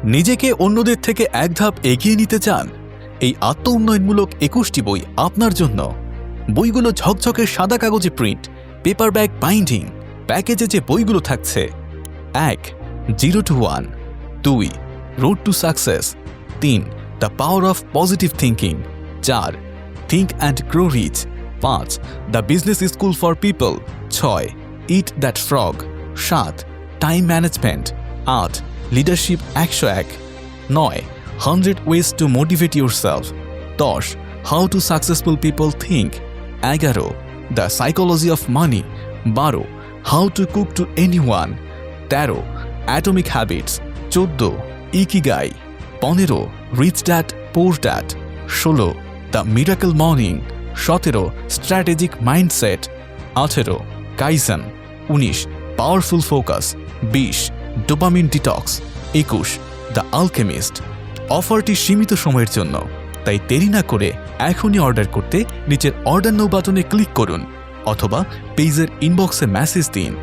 নিজেকে অন্যদের থেকে এক ধাপ এগিয়ে নিতে চান? এই আত্ম-উন্নয়নমূলক 21টি বই আপনার জন্য। বইগুলো ঝকঝকে সাদা কাগজে প্রিন্ট, পেপার ব্যাগ বাইন্ডিং, প্যাকেজে যে বইগুলো থাকছে: 1. 0 to 1, 2. Road to success, 3. The power of positive thinking, 4. Think and grow rich, 5. The business school for people, 6. Eat that frog, 7. Time management, 8. Leadership 101, 9. 100 ways to motivate yourself, 10. How to successful people think, 11. The psychology of money, 12. How to cook to anyone, 13. Atomic habits, 14. Ikigai, 15. Rich dad poor dad, 16. The miracle morning, 17. Strategic mindset, 18. Kaizen, 19. Powerful focus, 20. Dopamine detox, 21. The Alchemist. অফারটি সীমিত সময়ের জন্য, তাই দেরি না করে এখনই order করতে নিচের অর্ডার নাও বাটনে ক্লিক করুন অথবা পেজের ইনবক্সে মেসেজ দিন।